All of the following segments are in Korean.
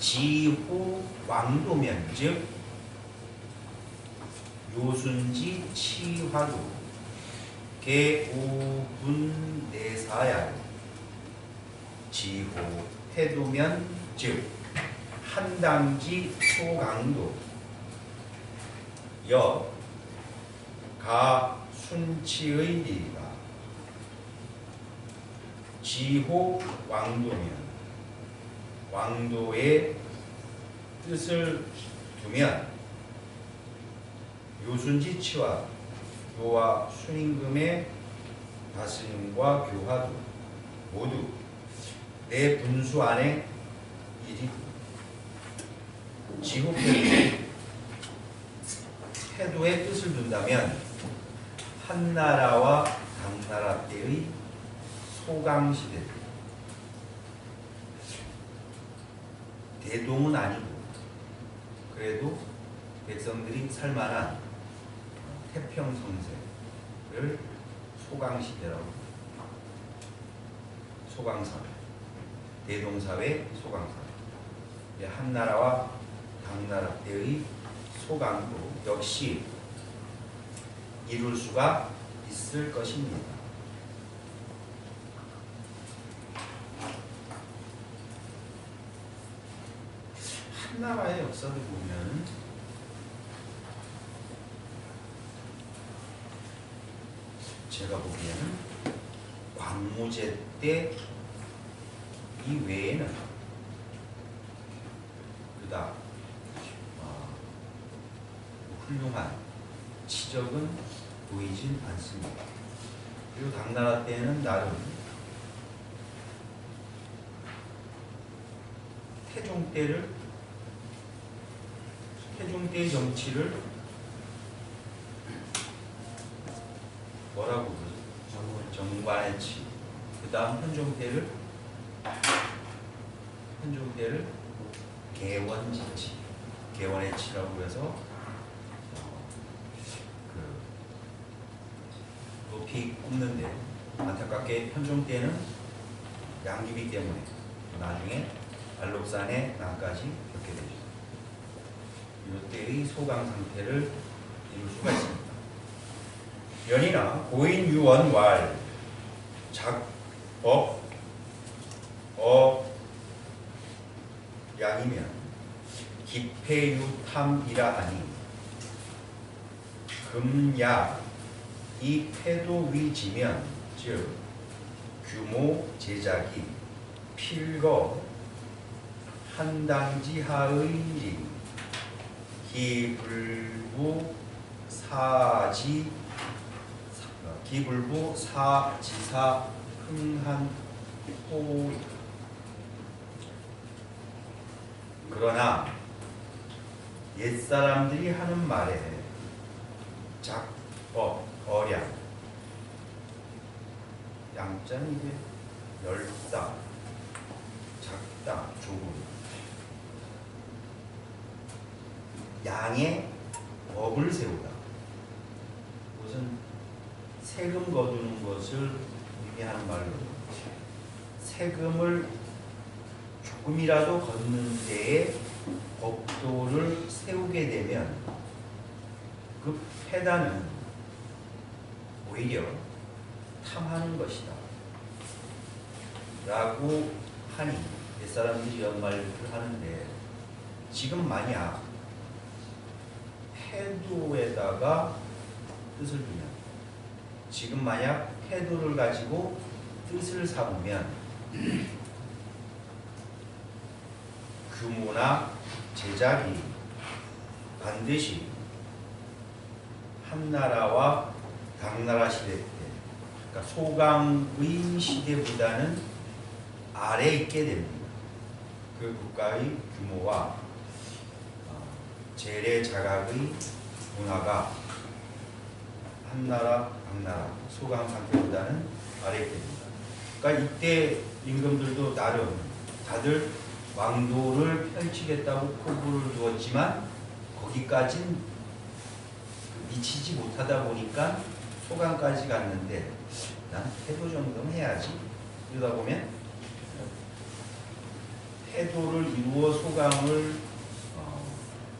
지후 왕도면 즉 요순지 치화도 개오분 내사야 지후 해도면 즉 한당지 소강도 여 가순치의 리가 지호 왕도면 왕도의 뜻을 두면 요순지치와 요와 순임금의 다스림과 교화도 모두 내 분수 안에 일이 지구표의 태도의 뜻을 둔다면 한나라와 당나라 때의 소강시대 대동은 아니고 그래도 백성들이 살만한 태평성세를 소강시대라고 소강사회 대동사회 소강사회 한나라와 당나라 때의 소강도 역시 이룰 수가 있을 것입니다. 한나라의 역사를 보면 제가 보기에는 광무제 때 이외에는 그닥 훌륭한 치적은 보이진 않습니다. 그리고 당나라 때는 나름 태종 때의 정치를 뭐라고 그러죠? 정관의 치. 그 다음 현종 때를 개원지치, 개원의 치라고 해서 높이 꼽는데 안타깝게 현종 때는 양귀비 때문에 나중에 알록산의 난까지 겪게 되죠. 이때의 소강 상태를 이룰 수가 있습니다. 연이나 고인 유원 왈 작법 양이면 기패유탐이라 하니 금야 이 패도 위지면 즉 규모 제작이 필거 한당지하의 리 기불부 사지사 흥한 호 그러나 옛사람들이 하는 말에 작법 어량 양자는 이제 열다 작다 조금 양의 법을 세우다. 그것은 세금 거두는 것을 의미하는 말로 세금을 조금이라도 걷는 데에 법도를 세우게 되면 그 패단은 오히려 탐하는 것이다 라고 하니 옛사람들이 이런 말을 하는데 지금 만약 패도에다가 뜻을 두면 지금 만약 패도를 가지고 뜻을 삼으면 규모나 제작이 반드시 한나라와 당나라 시대 때 그러니까 소강의 시대보다는 아래에 있게 됩니다. 그 국가의 규모와 재래 자각의 문화가 한나라, 당나라, 소강 상태보다는 아래에 있게 됩니다. 그러니까 이때 임금들도 나름 다들 왕도를 펼치겠다고 포부를 두었지만 거기까진 미치지 못하다 보니까 소강까지 갔는데 난 패도 정도는 해야지. 이러다 보면 태도를 이루어 소강을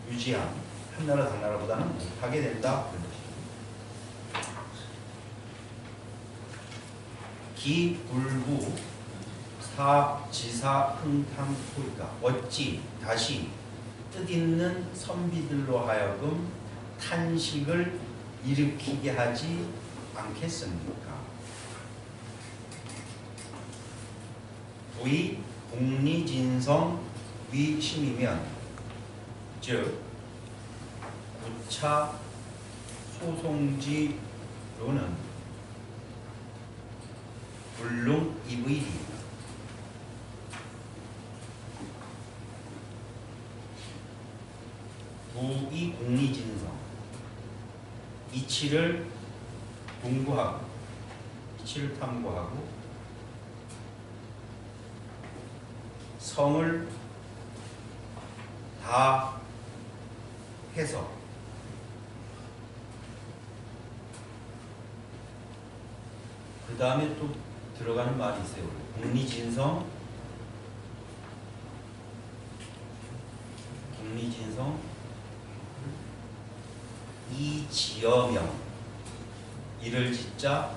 유지한 한나라 당나라보다는 못하게 된다. 기불부 사지사 흥탕토이가 어찌 다시 뜻있는 선비들로 하여금 탄식을 일으키게 하지 않겠습니까? 부의 공리진성 위심이면 즉 부차 소송지로는 불능이의리 부의 공리진성 이치를 공부하고 이치를 탐구하고 성을 다 해서 그 다음에 또 들어가는 말이 있어요. 공리진성 이지어명 이를 짓자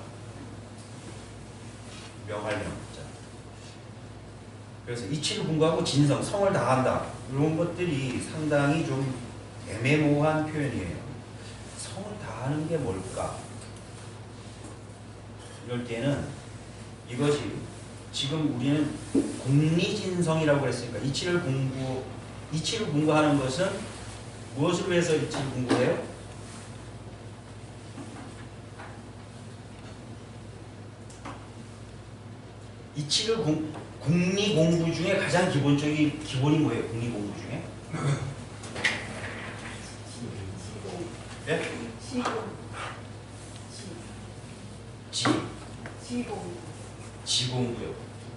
명할 명자. 그래서 이치를 공부하고 진성 성을 다한다. 이런 것들이 상당히 좀 애매모호한 표현이에요. 성을 다하는 게 뭘까? 이럴 때는 이것이 지금 우리는 공리진성이라고 했으니까 이치를 공부하는 것은 무엇으로 해서 이치를 공부해요? 이치를 공리 공부 중에 가장 기본이 뭐예요? 공리 공부 중에? 예? 지공부요.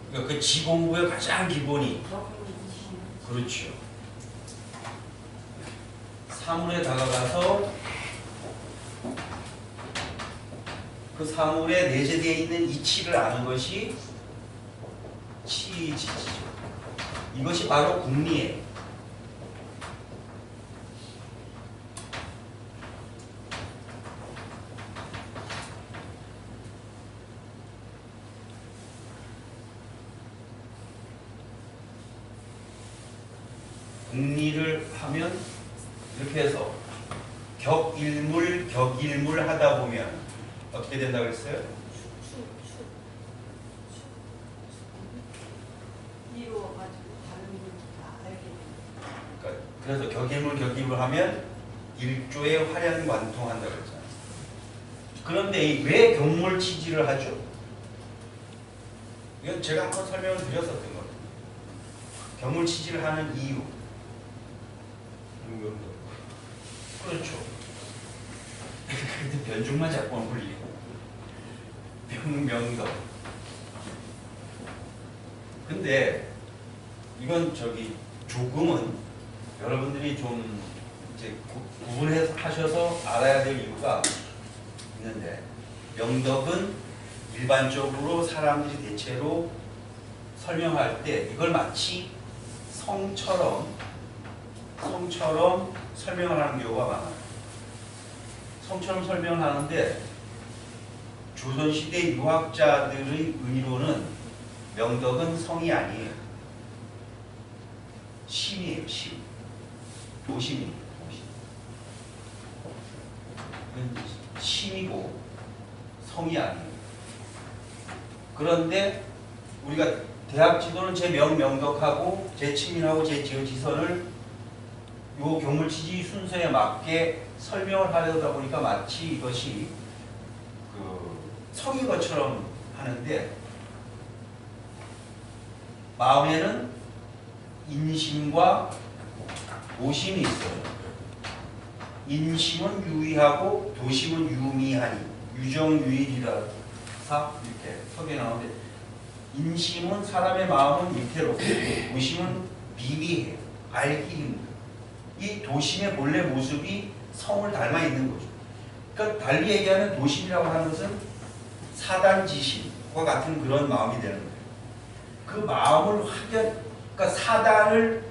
그러니까 그 지공부의 가장 기본이 그렇죠. 사물에 다가가서 그 사물에 내재되어 있는 이치를 아는 것이 치지지죠. 이것이 바로 공리예요. 공리를 하면 이렇게 해서 격일물 하다 보면 어떻게 된다고 했어요? 그러니까 그래서 격일물 하면 일조의 활양관통한다고 했잖아요. 그런데 왜 경물치지를 하죠? 이건 제가 한번 설명을 드렸었던 거예요. 경물치지를 하는 이유. 그렇죠. 근데 변중만 자꾸 올리고 명덕. 근데 이건 조금은 여러분들이 좀 이제 구분해서 하셔서 알아야 될 이유가 있는데, 명덕은 일반적으로 사람들이 대체로 설명할 때 이걸 마치 성처럼 설명을 하는 경우가 많아요. 성처럼 설명을 하는데 조선시대 유학자들의 의로는 명덕은 성이 아니에요. 심이에요. 심. 도심입니다. 심이고 성이 아니에요. 그런데 우리가 대학 지도는 제 명덕하고 제 치민하고 제 지선을 요 경물치지 순서에 맞게 설명을 하려다 보니까 마치 이것이 성인 것처럼 하는데, 마음에는 인심과 오심이 있어요. 인심은 유의하고 도심은 유미하니, 유정유일이라서 이렇게 석에 나오는데, 인심은 사람의 마음은 위태롭고 도심은 미미해요. 알기 힘들어요. 이 도심의 본래 모습이 성을 닮아 있는 거죠. 그러니까 달리 얘기하면 도심이라고 하는 것은 사단지심과 같은 그런 마음이 되는 거예요. 그 마음을 그러니까 사단을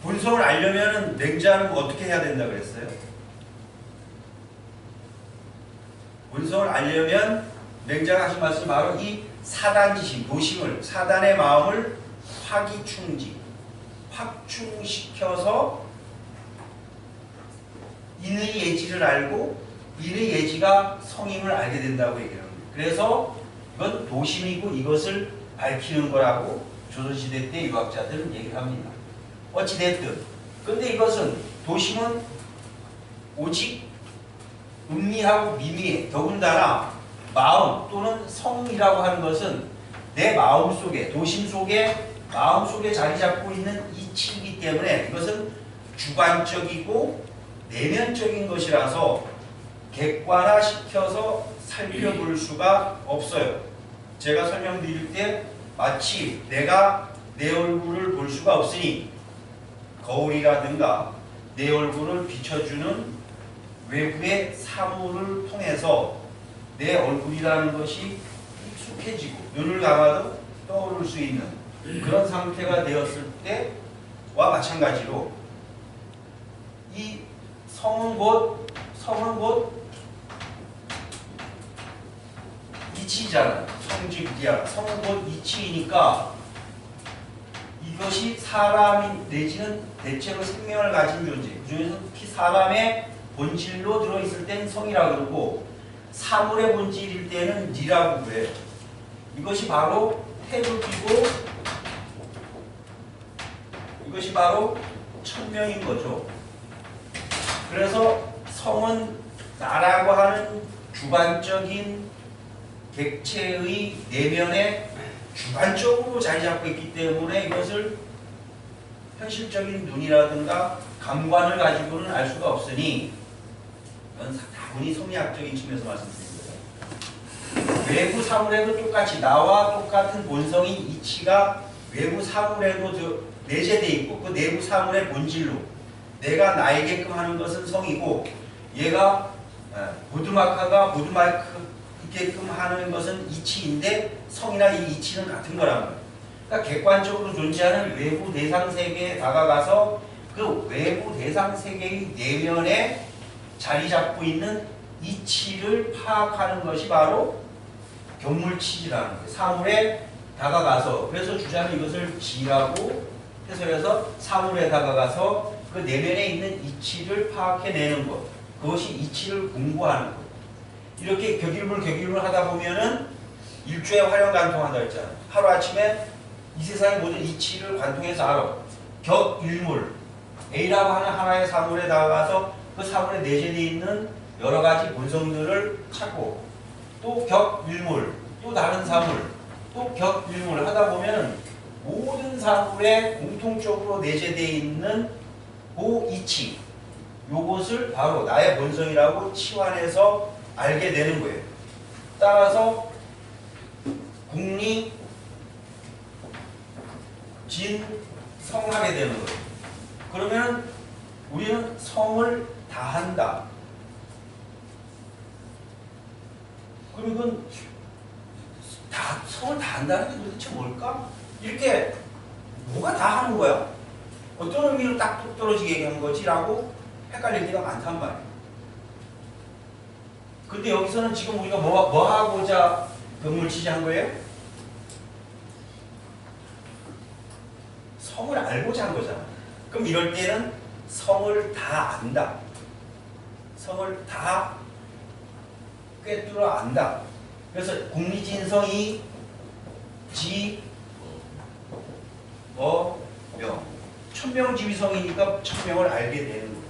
본성을 알려면은 맹자는 어떻게 해야 된다 그랬어요? 본성을 알려면 맹자가 하신 말씀이 바로 이 사단지심, 노심을, 사단의 마음을 화기충지, 확충시켜서 인의 예지를 알고 인의 예지가 성임을 알게 된다고 얘기합니다. 그래서 이건 도심이고 이것을 밝히는 거라고 조선시대 때 유학자들은 얘기를 합니다. 어찌됐든 근데 이것은 도심은 오직 음미하고 미미해. 더군다나 마음 또는 성이라고 하는 것은 내 마음 속에, 도심 속에, 마음 속에 자리 잡고 있는 이치이기 때문에 이것은 주관적이고 내면적인 것이라서 객관화시켜서 살펴볼 수가 없어요. 제가 설명드릴 때 마치 내가 내 얼굴을 볼 수가 없으니 거울이라든가 내 얼굴을 비춰주는 외부의 사물을 통해서 내 얼굴이라는 것이 익숙해지고 눈을 감아도 떠오를 수 있는 그런 상태가 되었을 때와 마찬가지로 이 성은 곧 이치잖아요. 성직이야. 성은 곧 이치이니까 이것이 사람이 내지는 대체로 생명을 가진 존재. 그 중에서 특히 사람의 본질로 들어있을 때는 성이라고 그러고 사물의 본질일 때는 니라고 그래요. 이것이 바로 태극이고 이것이 바로 천명인 거죠. 그래서 성은 나라고 하는 주관적인 객체의 내면에 주관적으로 자리 잡고 있기 때문에 이것을 현실적인 눈이라든가 감관을 가지고는 알 수가 없으니 이건 다분히 성리학적인 측면에서 말씀드린 거예요. 외부 사물에도 똑같이 나와 똑같은 본성인 이치가 외부 사물에도 내재되어 있고 그 내부 사물의 본질로 내가 나에게끔 하는 것은 성이고 얘가 보드마카가 보드마크게끔 하는 것은 이치인데 성이나 이 이치는 같은 거란 말이에요. 그러니까 객관적으로 존재하는 외부 대상 세계에 다가가서 그 외부 대상 세계의 내면에 자리 잡고 있는 이치를 파악하는 것이 바로 경물치지라는 거예요. 사물에 다가가서 그래서 주자는 이것을 지라고 해석해서 사물에 다가가서 그 내면에 있는 이치를 파악해내는 것. 그것이 이치를 공부하는 것. 이렇게 격일물 하다 보면은 일주에 활용 관통한다 했잖아요. 하루아침에 이 세상의 모든 이치를 관통해서 알아. 격일물. A라고 하는 하나의 사물에 다가가서 그 사물에 내재되어 있는 여러 가지 본성들을 찾고 또 격일물, 또 다른 사물, 또 격일물 하다 보면은 모든 사물에 공통적으로 내재되어 있는 그 이치, 요것을 바로 나의 본성이라고 치환해서 알게 되는 거예요. 따라서 국리, 진, 성하게 되는 거예요. 그러면 우리는 성을 다한다. 그럼 이건 성을 다한다는 게 도대체 뭘까? 이렇게 뭐가 다 하는 거야? 어떤 의미로 딱 뚝 떨어지게 얘기한 거지? 라고 헷갈릴 때가 많단 말이에요. 근데 여기서는 지금 우리가 뭐 하고자 경물치지한 거예요? 성을 알고자 한 거잖아. 그럼 이럴 때는 성을 다 안다. 성을 다 꿰뚫어 안다. 그래서 국리진성이 지, 명. 천명지위성이니까 천명을 알게 되는 거예요.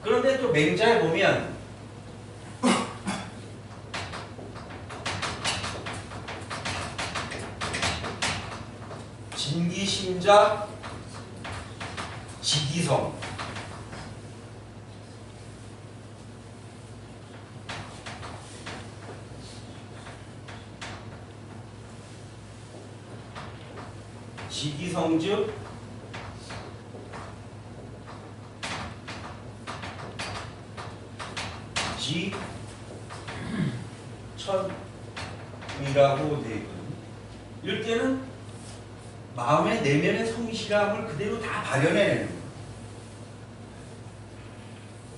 그런데 또 맹자에 보면 진기신자 지기성 지기성즉 지천이라고 되어 있거든요. 이럴 때는 마음의 내면의 성실함을 그대로 다 발현해내는 거예요.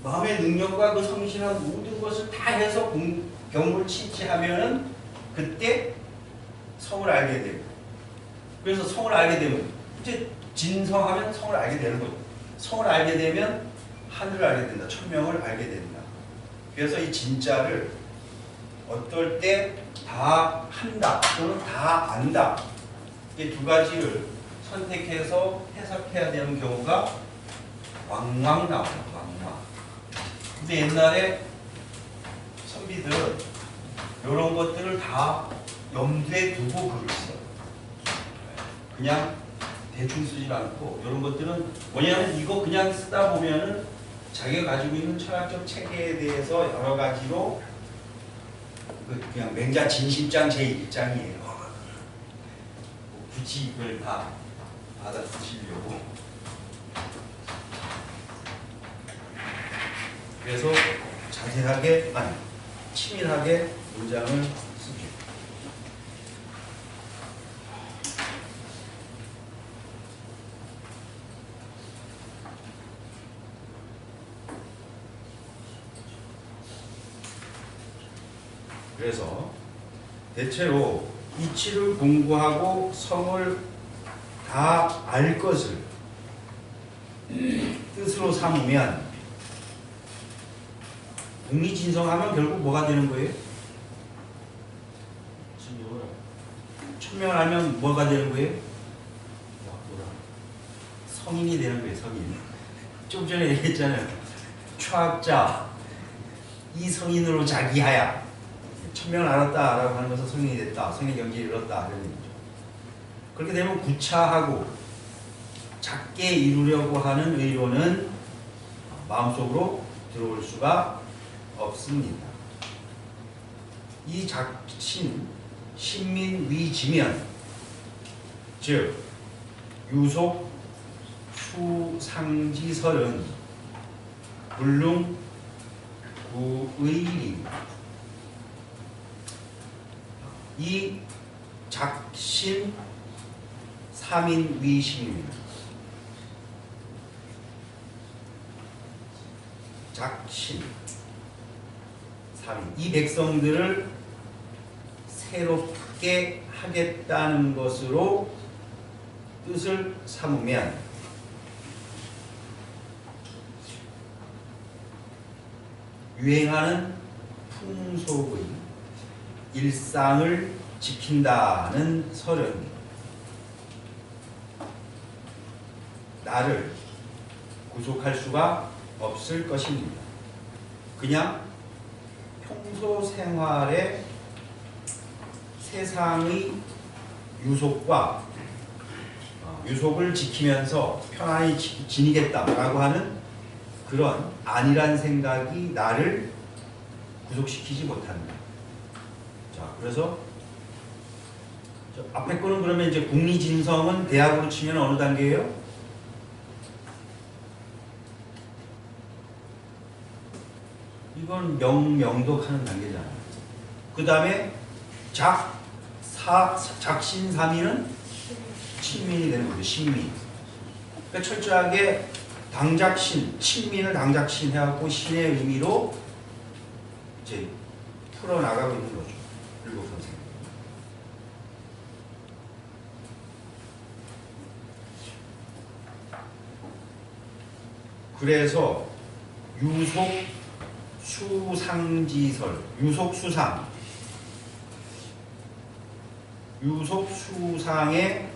마음의 능력과 그 성실한 모든 것을 다 해서 경을 치치하면은 그때 성을 알게 되고, 그래서 성을 알게 되면 이제 진성하면 성을 알게 되는 거죠. 성을 알게 되면 하늘을 알게 된다. 천명을 알게 된다. 그래서 이 진짜를 어떨 때 다 한다 또는 다 안다, 이 두 가지를 선택해서 해석해야 되는 경우가 왕왕 나와요. 왕왕. 근데 옛날에 선비들은 이런 것들을 다 염두에 두고 글을 써요. 그냥 대충 쓰지 않고 이런 것들은 뭐냐면 이거 그냥 쓰다 보면은 자기가 가지고 있는 철학적 체계에 대해서 여러 가지로 그냥 맹자 진심장 제1장이에요. 굳이 이걸 다 받아 쓰시려고. 그래서 자세하게, 아니 치밀하게 문장을 쓰죠. 그래서 대체로 이치를 공부하고 성을 다 알 것을 뜻으로 삼으면 공리진성하면 결국 뭐가 되는 거예요? 천명을 알면 뭐가 되는 거예요? 성인이 되는 거예요. 성인. 좀 전에 얘기했잖아요. 추학자 이 성인으로 자기하야. 천명을 알았다라고 하는 것은 성인이 됐다. 성인의 경지에 이르렀다. 이런 얘기죠. 그렇게 되면 구차하고 작게 이루려고 하는 의로는 마음속으로 들어올 수가 없습니다. 이 작신, 신민위지면, 즉 유속 수상지설은 불능 구의입니다. 이 작신 3인위심입니다. 작신 3인. 이 백성들을 새롭게 하겠다는 것으로 뜻을 삼으면 유행하는 풍속의 일상을 지킨다는 설은 나를 구속할 수가 없을 것입니다. 그냥 평소 생활의 세상의 유속을 지키면서 편안히 지니겠다라고 하는 그런 안일한 생각이 나를 구속시키지 못한다. 자, 그래서 앞에 거는 그러면 이제 국리진성은 대학으로 치면 어느 단계예요? 이건 명독하는 단계잖아요. 그 다음에 작신삼위는 친민이 되는 거죠. 신민. 그러니까 철저하게 당작신, 친민을 당작신 해갖고 신의 의미로 이제 풀어나가고 있는 거죠. 일곱 선생. 그래서 유속 수상지설, 유속 수상의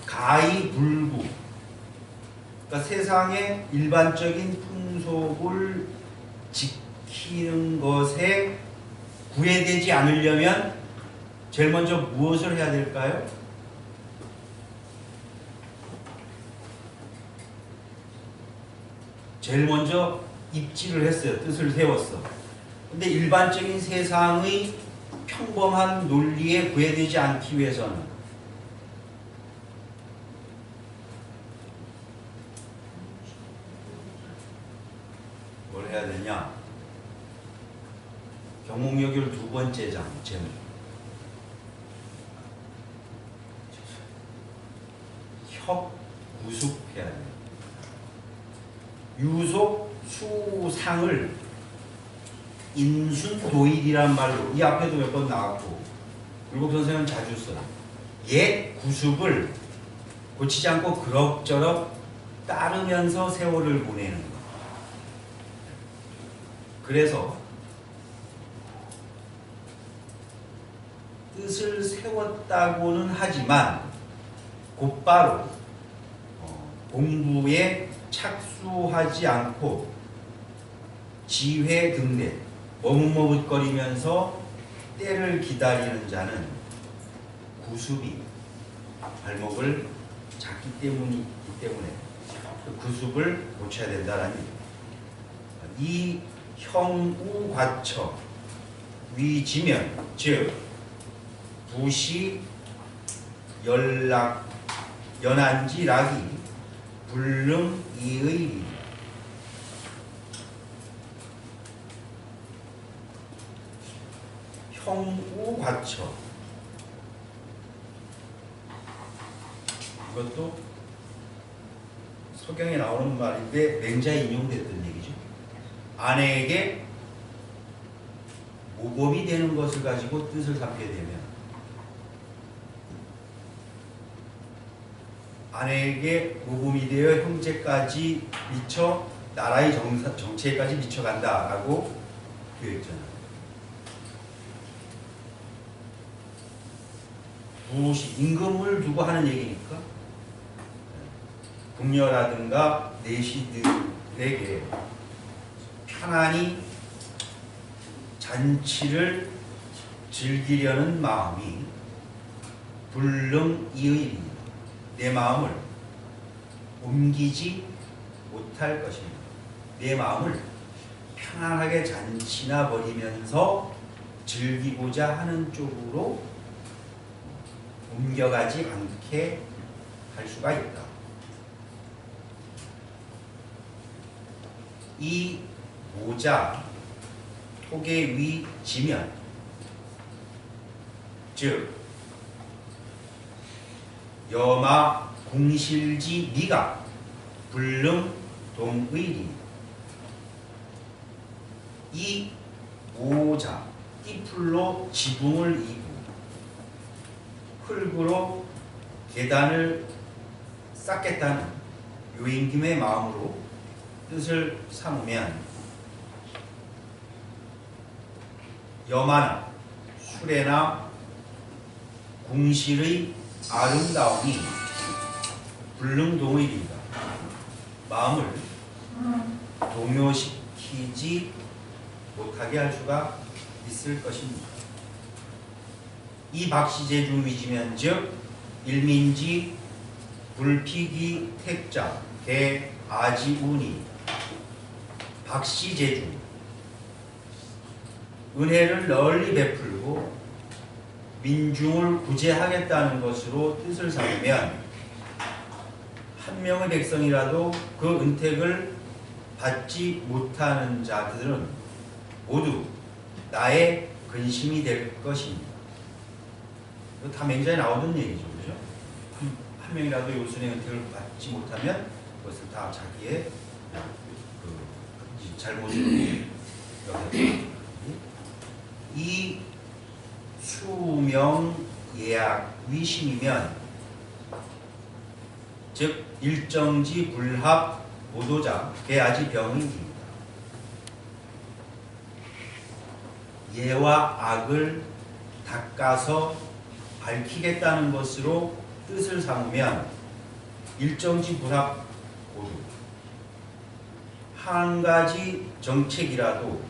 가이불구, 그러니까 세상의 일반적인 풍속을 지키는 것에 구애되지 않으려면 제일 먼저 무엇을 해야 될까요? 제일 먼저 입지를 했어요. 뜻을 세웠어. 근데 일반적인 세상의 평범한 논리에 구애되지 않기 위해서는 뭘 해야 되냐? 경몽여결 두 번째 장 제목. 구숙해야 됩니다. 유속 수상을 인순도일이란 말로 이 앞에도 몇 번 나왔고 율곡 선생은 자주 써요. 옛 구습을 고치지 않고 그럭저럭 따르면서 세월을 보내는 것. 그래서 뜻을 세웠다고는 하지만 곧바로 공부에 착수하지 않고 지회 등대 머뭇머뭇거리면서 때를 기다리는 자는 구습이 발목을 잡기 때문에 그 구습을 고쳐야 된다라는 얘기입니다. 이 형우과처 위지면 즉 부시 연안지락이 불능 이의리 형우과처 이것도 서경에 나오는 말인데 맹자에 인용됐던 얘기죠. 아내에게 모범이 되는 것을 가지고 뜻을 삼게 되면 아내에게 모범이 되어 형제까지 미쳐 나라의 정체까지 미쳐간다라고 표현했잖아요. 무엇이 임금을 두고 하는 얘기니까 궁녀라든가 내시들에게 편안히 잔치를 즐기려는 마음이 불능이의입니다. 내 마음을 옮기지 못할 것입니다. 내 마음을 편안하게 잔치나 벌이면서 즐기고자 하는 쪽으로 옮겨가지 않게 할 수가 있다. 이 모자 톡의 위 지면 즉 여마 궁실지 미가 불능 동의리 이 모자 띠풀로 지붕을 이고 흙으로 계단을 쌓겠다는 요임금의 마음으로 뜻을 삼으면 여마나 수레나 궁실의 아름다움이 불능동의입니다. 마음을 동요시키지 못하게 할 수가 있을 것입니다. 이 박시제중 위지면 즉 일민지 불피기 택자 개 아지운이 박시제중 은혜를 널리 베풀고 민중을 구제하겠다는 것으로 뜻을 삼으면 한 명의 백성이라도 그 은택을 받지 못하는 자들은 모두 나의 근심이 될 것입니다. 이거 다 맹자에 나오던 얘기죠. 그죠? 한 명이라도 요순의 은택을 받지 못하면 그것을 다 자기의 잘못으로 여겼다. 이 수명 예약 위심이면 즉 일정지 불합 모도자 개아지 병입니다. 예와 악을 닦아서 밝히겠다는 것으로 뜻을 삼으면 일정지 불합 모두 한 가지 정책이라도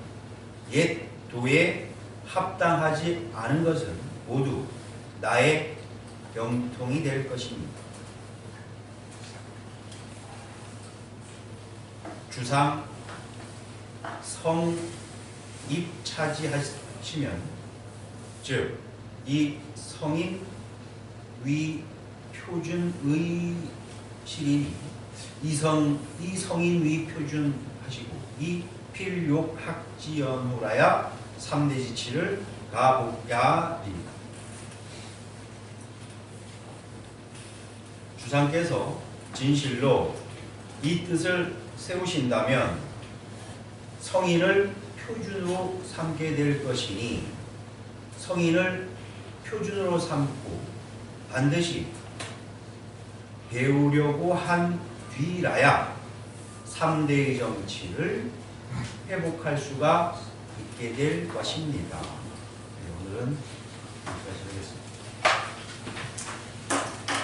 옛 도에 합당하지 않은 것은 모두 나의 병통이 될 것입니다. 주상 성 입차지하시면 즉 이 성인 위 표준 의실이 이 성인 위 표준 하시고 이 필욕 학지연후라야 3대 지치를 가복야입니다. 주상께서 진실로 이 뜻을 세우신다면 성인을 표준으로 삼게 될 것이니 성인을 표준으로 삼고 반드시 배우려고 한 뒤라야 3대의 정치를 회복할 수가 있게 될 것입니다. 오늘은 여기까지 하겠습니다.